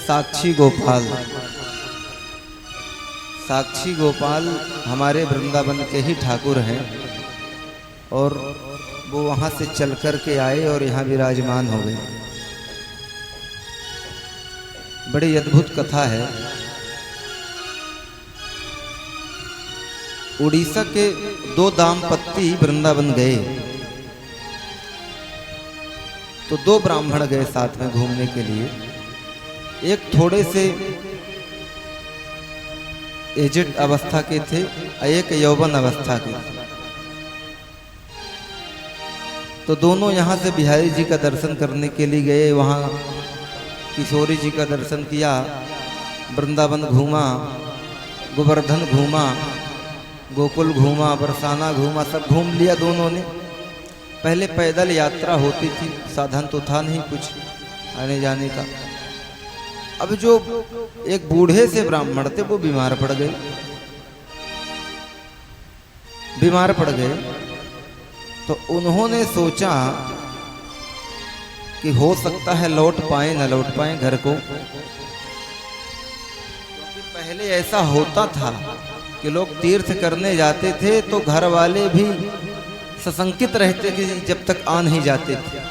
साक्षी गोपाल। साक्षी गोपाल हमारे वृंदावन के ही ठाकुर हैं और वो वहाँ से चल कर के आए और यहाँ विराजमान हो गए। बड़ी अद्भुत कथा है। उड़ीसा के दो दाम्पत्ति वृंदावन गए तो दो ब्राह्मण गए साथ में घूमने के लिए। एक थोड़े से एजेड अवस्था के थे, एक यौवन अवस्था के थे। तो दोनों यहाँ से बिहारी जी का दर्शन करने के लिए गए। वहाँ किशोरी जी का दर्शन किया, वृंदावन घूमा, गोवर्धन घूमा, गोकुल घूमा, बरसाना घूमा, सब घूम लिया दोनों ने। पहले पैदल यात्रा होती थी, साधन तो था नहीं कुछ आने जाने का। अब जो एक बूढ़े से ब्राह्मण थे वो बीमार पड़ गए। बीमार पड़ गए तो उन्होंने सोचा कि हो सकता है लौट पाए न लौट पाए घर को। पहले ऐसा होता था कि लोग तीर्थ करने जाते थे तो घर वाले भी सशंकित रहते थे जब तक आ नहीं जाते थे।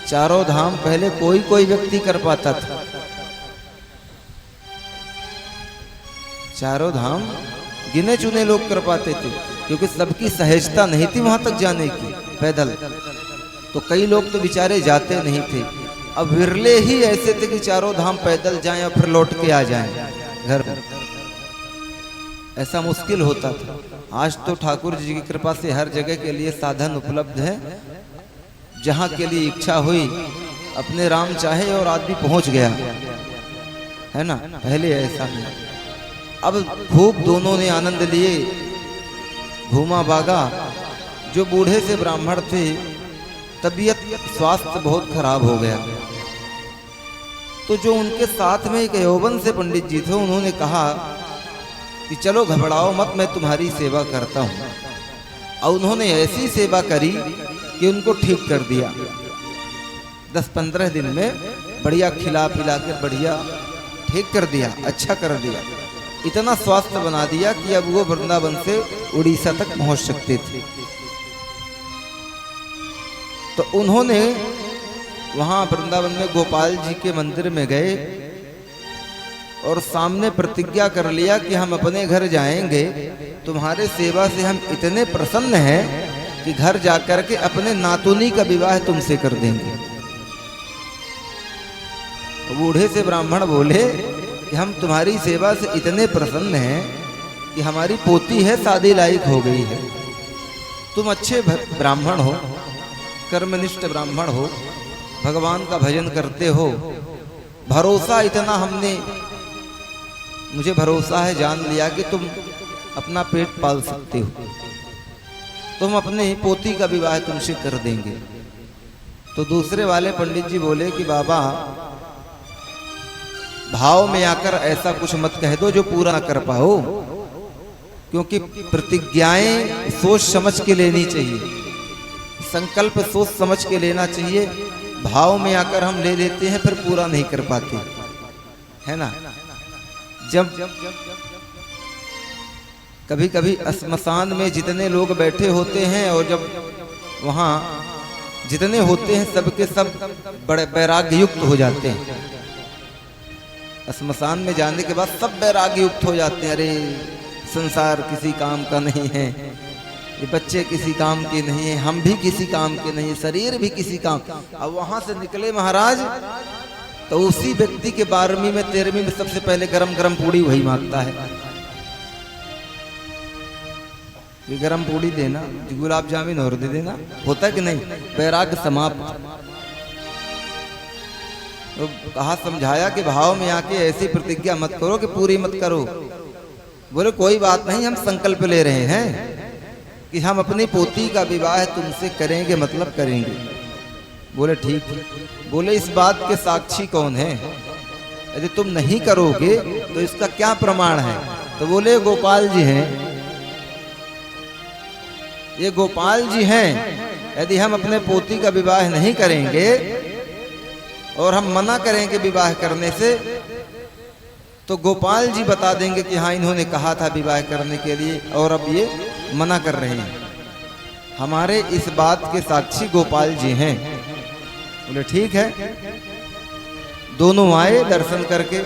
चारों धाम पहले कोई कोई व्यक्ति कर पाता था। चारों धाम गिने चुने लोग कर पाते थे क्योंकि सबकी सहजता नहीं थी वहां तक जाने की पैदल। तो कई लोग तो बेचारे जाते नहीं थे। अब विरले ही ऐसे थे कि चारों धाम पैदल जाएं और फिर लौट के आ जाएं घर पर। ऐसा मुश्किल होता था। आज तो ठाकुर जी की कृपा से हर जगह के लिए साधन उपलब्ध है। जहां के लिए इच्छा हुई अपने राम चाहे और आदमी पहुंच गया, है ना। पहले ऐसा नहीं। अब खूब दोनों ने आनंद लिए, घूमा भागा। जो बूढ़े से ब्राह्मण थे तबीयत स्वास्थ्य बहुत खराब हो गया। तो जो उनके साथ में एक यौवन से पंडित जी थे उन्होंने कहा कि चलो घबराओ मत, मैं तुम्हारी सेवा करता हूँ। और उन्होंने ऐसी सेवा करी कि उनको ठीक कर दिया। 10-15 दिन में बढ़िया खिला पिला के बढ़िया ठीक कर दिया, अच्छा कर दिया। इतना स्वास्थ्य बना दिया कि अब वो वृंदावन से उड़ीसा तक पहुंच सकते थे। तो उन्होंने वहां वृंदावन में गोपाल जी के मंदिर में गए और सामने प्रतिज्ञा कर लिया कि हम अपने घर जाएंगे, तुम्हारे सेवा से हम इतने प्रसन्न हैं कि घर जाकर के अपने नातुनी का विवाह तुमसे कर देंगे। बूढ़े से ब्राह्मण बोले कि हम तुम्हारी सेवा से इतने प्रसन्न हैं कि हमारी पोती है शादी लायक हो गई है। तुम अच्छे ब्राह्मण हो, कर्मनिष्ठ ब्राह्मण हो, भगवान का भजन करते हो। भरोसा इतना हमने, मुझे भरोसा है, जान लिया कि तुम अपना पेट पाल सकते हो। तुम अपने पोती का विवाह तुमसे कर देंगे। तो दूसरे वाले पंडित जी बोले कि बाबा भाव में आकर ऐसा कुछ मत कह दो जो पूरा ना कर पाओ, क्योंकि प्रतिज्ञाएं सोच समझ के लेनी चाहिए, संकल्प सोच समझ के लेना चाहिए। भाव में आकर हम ले लेते हैं फिर पूरा नहीं कर पाते, है ना। जब कभी कभी श्मशान में जितने लोग बैठे होते हैं और जब वहाँ जितने होते हैं सबके सब बड़े वैराग्य युक्त हो जाते हैं। श्मशान में जाने के बाद सब वैराग्य युक्त हो जाते हैं। अरे संसार किसी काम का नहीं है, ये बच्चे किसी काम के नहीं है, हम भी किसी काम के नहीं, शरीर भी किसी काम। अब वहां से निकले महाराज तो उसी व्यक्ति के 12वीं में 13वीं में सबसे पहले गरम गरम पूड़ी वही मांगता है। ये गरम पूड़ी देना, गुलाब जामुन और दे देना, होता है कि नहीं। वैराग्य समाप्त। तो कहा, समझाया कि भाव में आके ऐसी प्रतिज्ञा मत करो कि पूरी मत करो। बोले कोई बात नहीं, हम संकल्प ले रहे हैं कि हम अपनी पोती का विवाह तुमसे करेंगे, मतलब करेंगे। बोले ठीक है। बोले इस बात के साक्षी कौन है? यदि तुम नहीं करोगे तो इसका क्या प्रमाण है? तो बोले गोपाल जी हैं। ये गोपाल जी हैं। यदि हम अपने पोती का विवाह नहीं करेंगे और हम मना करेंगे विवाह करने से तो गोपाल जी बता देंगे कि हाँ इन्होंने कहा था विवाह करने के लिए और अब ये मना कर रहे हैं। हमारे इस बात के साक्षी गोपाल जी हैं। बोले ठीक है। दोनों आए दर्शन करके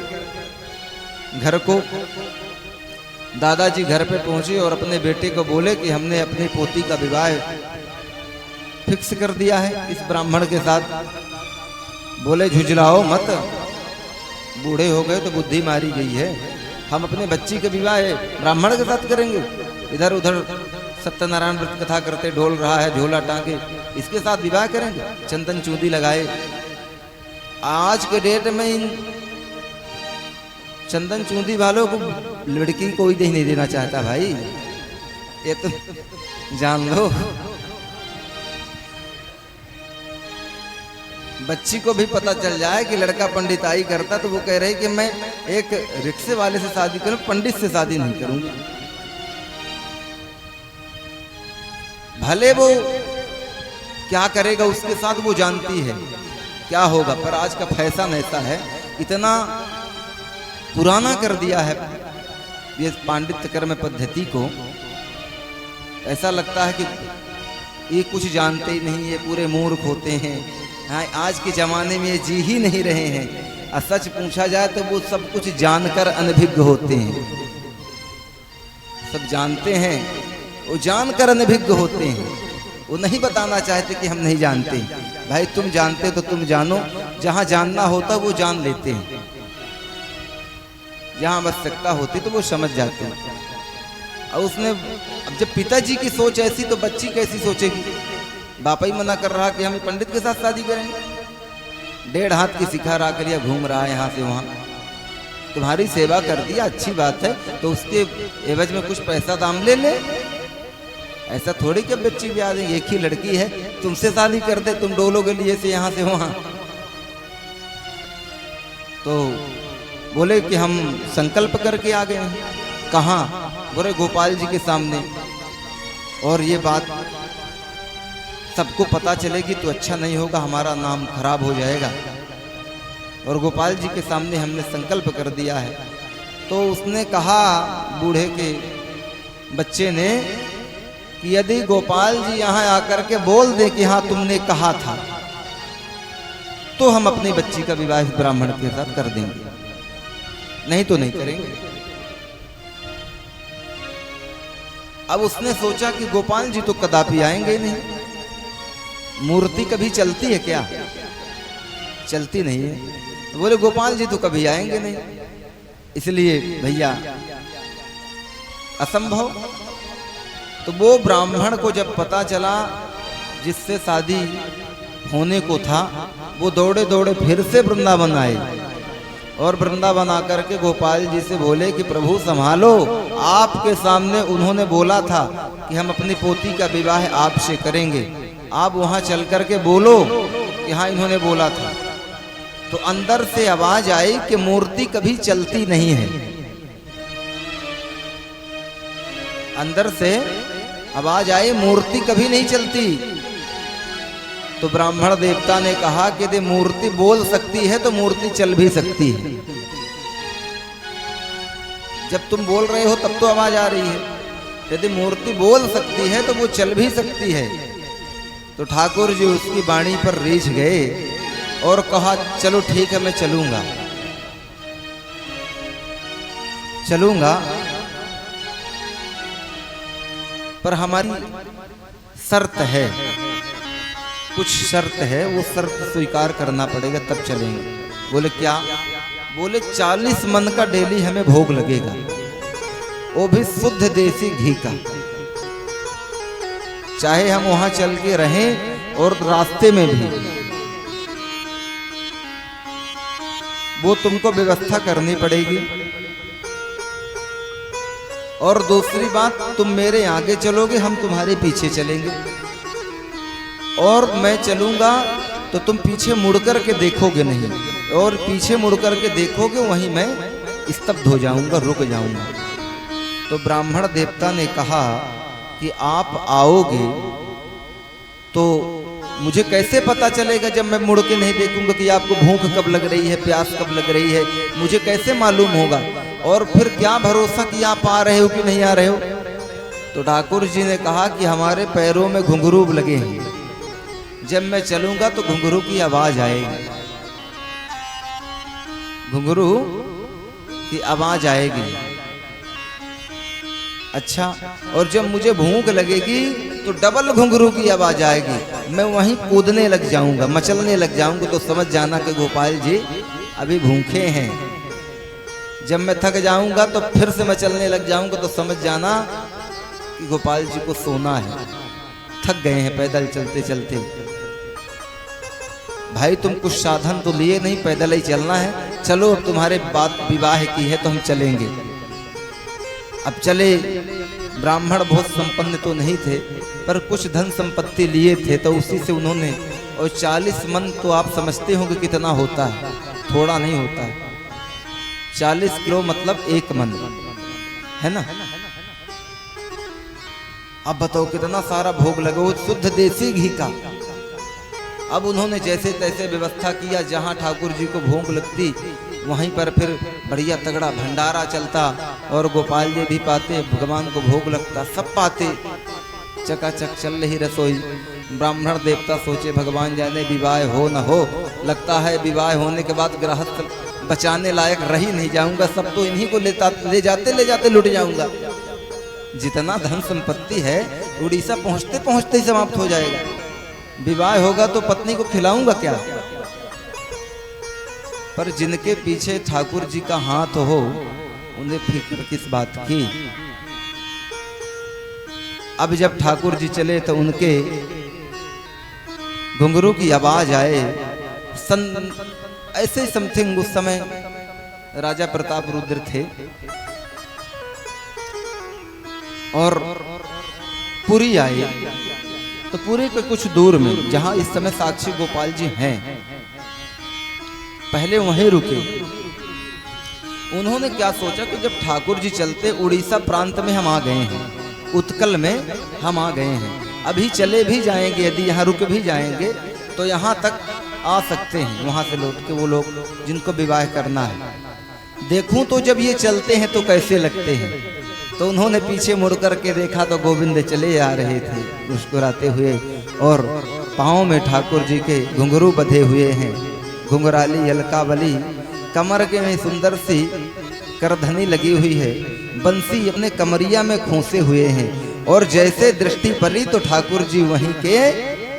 घर को। दादाजी घर पे पहुंचे और अपने बेटे को बोले कि हमने अपनी पोती का विवाह फिक्स कर दिया है इस ब्राह्मण के साथ। बोले झुझलाओ मत, बूढ़े हो गए तो बुद्धि मारी गई है। हम अपने बच्ची का विवाह ब्राह्मण के साथ करेंगे? इधर उधर सत्यनारायण व्रत कथा करते ढोल रहा है, झोला टांगे, इसके साथ विवाह करेंगे? चंदन चूंदी लगाए। आज के डेट में इन चंदन चूंदी वालों को लड़की कोई नहीं देना चाहता भाई, ये तो जान लो। बच्ची को भी पता चल जाए कि लड़का पंडिताई करता तो वो कह रही कि मैं एक रिक्शे वाले से शादी करूं, पंडित से शादी नहीं करूंगी। भले वो क्या करेगा उसके साथ वो जानती है क्या होगा, पर आज का फैशन ऐसा है, इतना पुराना कर दिया है ये पांडित्य कर्म पद्धति को। ऐसा लगता है कि ये कुछ जानते ही नहीं, ये पूरे मूर्ख होते हैं। हाँ, आज के जमाने में ये जी ही नहीं रहे हैं। और सच पूछा जाए तो वो सब कुछ जानकर अनभिज्ञ होते हैं। सब जानते हैं, वो जानकर अनभिज्ञ होते हैं। वो नहीं बताना चाहते कि हम नहीं जानते। भाई तुम जानते तो तुम जानो, जहां जानना होता वो जान लेते हैं, जहां आवश्यकता होती तो वो समझ जाते हैं। और उसने अब जब पिताजी की सोच ऐसी तो बच्ची कैसी सोचेगी? बापा ही मना कर रहा कि हम पंडित के साथ शादी करेंगे। 1.5 हाथ की शिखा रा कर घूम रहा है यहाँ से वहाँ। तुम्हारी सेवा कर दिया, अच्छी बात है, तो उसके एवज में कुछ पैसा दाम ले ले। ऐसा थोड़ी कि बच्ची भी आ जाएगी, एक ही लड़की है, तुमसे शादी कर दे, तुम डोलोगे लिए से यहाँ से वहाँ। तो बोले कि हम संकल्प करके आ गए हैं। कहाँ? बोले गोपाल जी के सामने। और ये बात सबको पता चलेगी तो अच्छा नहीं होगा, हमारा नाम खराब हो जाएगा। और गोपाल जी के सामने हमने संकल्प कर दिया है। तो उसने कहा बूढ़े के बच्चे ने कि यदि गोपाल जी यहाँ आकर के बोल दे कि हाँ तुमने कहा था, तो हम अपनी बच्ची का विवाह इस ब्राह्मण के साथ कर देंगे, नहीं तो नहीं करेंगे। अब उसने सोचा कि गोपाल जी तो कदापि आएंगे ही नहीं। मूर्ति कभी चलती है क्या? चलती नहीं है। बोले गोपाल जी तो कभी आएंगे नहीं, इसलिए भैया असंभव। तो वो ब्राह्मण को जब पता चला जिससे शादी होने को था, वो दौड़े दौड़े फिर से वृंदावन आए और वृंदावन आकर के गोपाल जी से बोले कि प्रभु संभालो, आपके सामने उन्होंने बोला था कि हम अपनी पोती का विवाह आपसे करेंगे, आप वहां चल करके बोलो कि हाँ इन्होंने बोला था। तो अंदर से आवाज आई कि मूर्ति कभी चलती नहीं है। अंदर से आवाज आई मूर्ति कभी नहीं चलती। तो ब्राह्मण देवता ने कहा कि यदि मूर्ति बोल सकती है तो मूर्ति चल भी सकती है। जब तुम बोल रहे हो तब तो आवाज आ रही है, यदि मूर्ति बोल सकती है तो वो चल भी सकती है। तो ठाकुर जी उसकी वाणी पर रीझ गए और कहा चलो ठीक है मैं चलूंगा, चलूंगा, पर हमारी शर्त है, कुछ शर्त है, वो शर्त स्वीकार करना पड़ेगा तब चलेंगे। बोले क्या? बोले 40 मन का डेली हमें भोग लगेगा, वो भी शुद्ध देसी घी का। चाहे हम वहां चल के रहें और रास्ते में भी वो तुमको व्यवस्था करनी पड़ेगी। और दूसरी बात, तुम मेरे आगे चलोगे, हम तुम्हारे पीछे चलेंगे, और मैं चलूंगा तो तुम पीछे मुड़कर के देखोगे नहीं, और पीछे मुड़कर के देखोगे वहीं मैं स्तब्ध हो जाऊंगा, रुक जाऊंगा। तो ब्राह्मण देवता ने कहा कि आप आओगे तो मुझे कैसे पता चलेगा जब मैं मुड़ के नहीं देखूंगा कि आपको भूख कब लग रही है, प्यास कब लग रही है, मुझे कैसे मालूम होगा? और फिर क्या भरोसा कि आप आ रहे हो कि नहीं आ रहे हो? तो ठाकुर जी ने कहा कि हमारे पैरों में घुंघरू लगे हैं, जब मैं चलूंगा तो घुंघरू की आवाज आएगी, घुंघरू की आवाज आएगी। अच्छा, और जब मुझे भूख लगेगी तो डबल घुंघरू की आवाज आएगी, मैं वहीं कूदने लग जाऊंगा, मचलने लग जाऊंगा, तो समझ जाना कि गोपाल जी अभी भूखे हैं। जब मैं थक जाऊंगा तो फिर से मचलने लग जाऊंगा, तो समझ जाना कि गोपाल जी को सोना है, थक गए हैं पैदल चलते चलते। भाई तुम कुछ साधन तो लिए नहीं, पैदल ही चलना है, चलो अब तुम्हारे बात विवाह की है तो हम चलेंगे। अब चले। ब्राह्मण बहुत संपन्न तो नहीं थे, पर कुछ धन संपत्ति लिए थे, तो उसी से उन्होंने, और 40 मन तो आप समझते होंगे कितना होता है, थोड़ा नहीं होता है। 40 किलो मतलब 1 मन है ना। अब बताओ कितना सारा भोग लगा, वो शुद्ध देसी घी का। अब उन्होंने जैसे तैसे व्यवस्था किया, जहाँ ठाकुर जी को भोग लगती वहीं पर फिर बढ़िया तगड़ा भंडारा चलता, और गोपाल जी भी पाते, भगवान को भोग लगता, सब पाते। चकाचक चल रही रसोई। ब्राह्मण देवता सोचे भगवान जाने विवाह हो न हो, लगता है विवाह होने के बाद गृहस्थ बचाने लायक रह ही नहीं जाऊंगा, सब तो इन्हीं को ले जाते लुट जाऊंगा। जितना धन संपत्ति है उड़ीसा पहुंचते पहुंचते ही समाप्त हो जाएगा। विवाह होगा तो पत्नी को खिलाऊंगा क्या? पर जिनके पीछे ठाकुर जी का हाथ हो, उन्हें फिक्र किस बात की। अब जब ठाकुर जी चले तो उनके घुंघरू की आवाज आए। ऐसे समथिंग उस समय राजा प्रताप रुद्र थे, और पुरी आए। तो पुरी के कुछ दूर में, जहां इस समय साक्षी गोपाल जी हैं, पहले वहीं रुके। उन्होंने क्या सोचा कि जब ठाकुर जी चलते, उड़ीसा प्रांत में हम आ गए हैं, उत्कल में हम आ गए हैं, अभी चले भी जाएंगे, यदि यहाँ रुक भी जाएंगे तो यहाँ तक आ सकते हैं, वहाँ से लौट के वो लोग जिनको विवाह करना है। देखूं तो जब ये चलते हैं तो कैसे लगते हैं। तो उन्होंने पीछे मुड़ कर के देखा तो गोविंद चले आ रहे थे मुस्कुराते हुए, और पाँव में ठाकुर जी के घुंघरू बंधे हुए हैं, घुंघराली अलकावली, कमर के में सुंदर सी करधनी लगी हुई है, बंसी अपने कमरिया में खोसे हुए हैं। और जैसे दृष्टि पड़ी तो ठाकुर जी वहीं के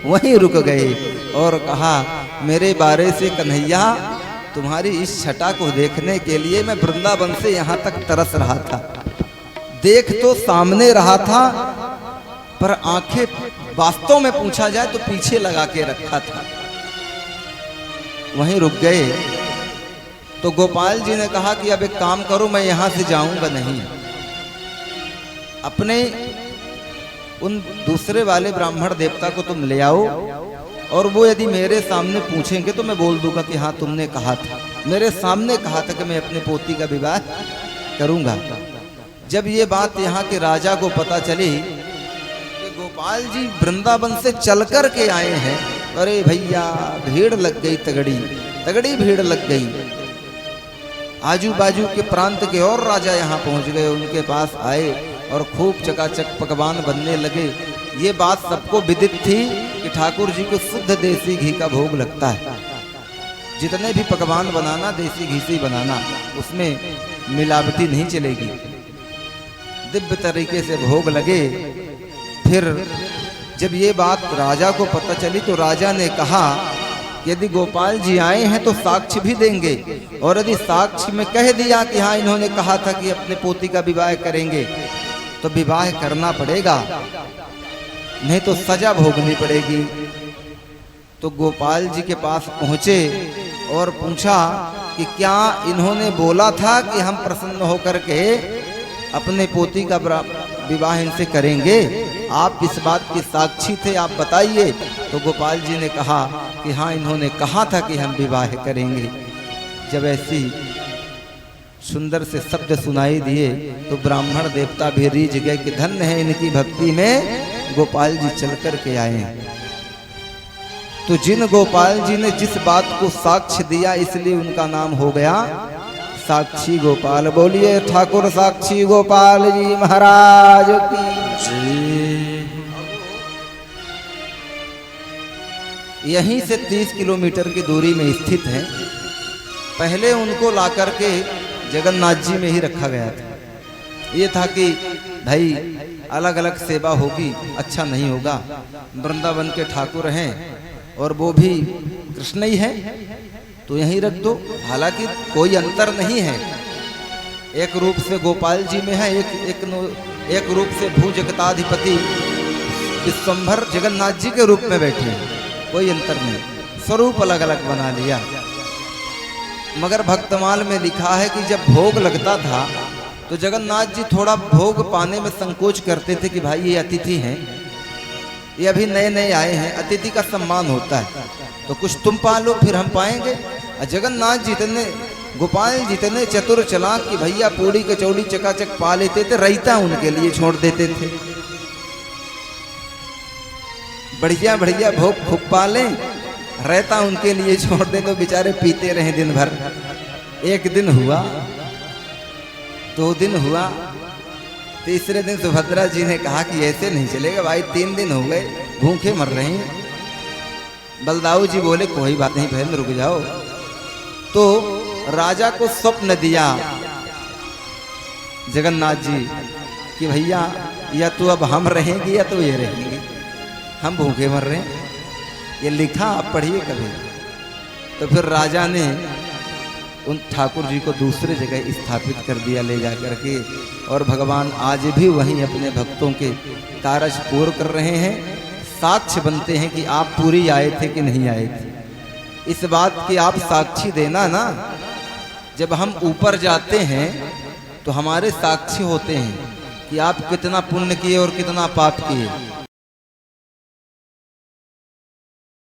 वहीं रुक गए और कहा, मेरे बारे से कन्हैया, तुम्हारी इस छटा को देखने के लिए मैं वृंदावन से यहाँ तक तरस रहा था। देख तो सामने रहा था, पर आंखें वास्तव में पूछा जाए तो पीछे लगा के रखा था। वहीं रुक गए। तो गोपाल जी ने कहा कि अब एक काम करो, मैं यहां से जाऊंगा नहीं, अपने उन दूसरे वाले ब्राह्मण देवता को तुम ले आओ, और वो यदि मेरे सामने पूछेंगे तो मैं बोल दूंगा कि हाँ तुमने कहा था, मेरे सामने कहा था कि मैं अपने पोती का विवाह करूंगा। जब ये बात यहाँ के राजा को पता चली कि गोपाल जी वृंदावन से चल कर के आए हैं, अरे भैया भीड़ लग गई, तगड़ी भीड़ लग गई। आजू बाजू के प्रांत के और राजा यहाँ पहुँच गए, उनके पास आए और खूब चकाचक पकवान बनने लगे। ये बात सबको विदित थी कि ठाकुर जी को शुद्ध देसी घी का भोग लगता है। जितने भी पकवान बनाना देसी घी से ही बनाना, उसमें मिलावटी नहीं चलेगी। दिव्य तरीके से भोग लगे। फिर जब ये बात राजा को पता चली तो राजा ने कहा, यदि गोपाल जी आए हैं तो साक्ष्य भी देंगे, और यदि साक्ष्य में कह दिया कि हाँ इन्होंने कहा था कि अपने पोती का विवाह करेंगे, तो विवाह करना पड़ेगा, नहीं तो सजा भोगनी पड़ेगी। तो गोपाल जी के पास पहुंचे और पूछा कि क्या इन्होंने बोला था कि हम प्रसन्न होकर के अपने पोती का विवाह इनसे करेंगे? आप इस बात की साक्षी थे, आप बताइए। तो गोपाल जी ने कहा कि हाँ इन्होंने कहा था कि हम विवाह करेंगे। जब ऐसी सुंदर से शब्द सुनाई दिए तो ब्राह्मण देवता भी रीझ गए कि धन्य है इनकी भक्ति में गोपाल जी चल कर के आए हैं। तो जिन गोपाल जी ने जिस बात को साक्ष्य दिया इसलिए उनका नाम हो गया साक्षी गोपाल। बोलिए ठाकुर साक्षी गोपाल जी महाराज की। यहीं से 30 किलोमीटर की दूरी में स्थित है। पहले उनको ला करके जगन्नाथ जी में ही रखा गया था। ये था कि भाई अलग अलग सेवा होगी अच्छा नहीं होगा, वृंदावन के ठाकुर हैं और वो भी कृष्ण ही है तो यहीं रख दो। हालांकि कोई अंतर नहीं है, एक रूप से गोपाल जी में है, एक रूप से भूजगताधिपति विश्वंभर जगन्नाथ जी के रूप में बैठे हैं, कोई अंतर नहीं, स्वरूप अलग अलग बना लिया। मगर भक्तमाल में लिखा है कि जब भोग लगता था तो जगन्नाथ जी थोड़ा भोग पाने में संकोच करते थे कि भाई ये अतिथि हैं, ये अभी नए नए आए हैं, अतिथि का सम्मान होता है तो कुछ तुम पा लो फिर हम पाएंगे। और जगन्नाथ जी इतने गोपाल जी इतने चतुर चालाक कि भैया पूड़ी कचौड़ी चकाचक पा लेते थे, रायता उनके लिए छोड़ देते थे। बढ़िया बढ़िया भोग खूब पा लें, रायता उनके लिए छोड़ दे तो बेचारे पीते रहे दिन भर। एक दिन हुआ, 2 दिन हुआ, तीसरे दिन सुभद्रा जी ने कहा कि ऐसे नहीं चलेगा भाई, 3 दिन हो गए भूखे मर रहे हैं। बलदाऊ जी बोले कोई बात नहीं बहन रुक जाओ। तो राजा को स्वप्न दिया जगन्नाथ जी कि भैया या तो अब हम रहेंगे या तो ये रहेंगे, हम भूखे मर रहे हैं। ये लिखा आप पढ़िए कभी। तो फिर राजा ने उन ठाकुर जी को दूसरे जगह स्थापित कर दिया ले जा करके, और भगवान आज भी वहीं अपने भक्तों के कारज पूर्ण कर रहे हैं। साक्ष्य बनते हैं कि आप पूरी आए थे कि नहीं आए थे, इस बात की आप साक्षी देना ना। जब हम ऊपर जाते हैं तो हमारे साक्षी होते हैं कि आप कितना पुण्य किए और कितना पाप किए।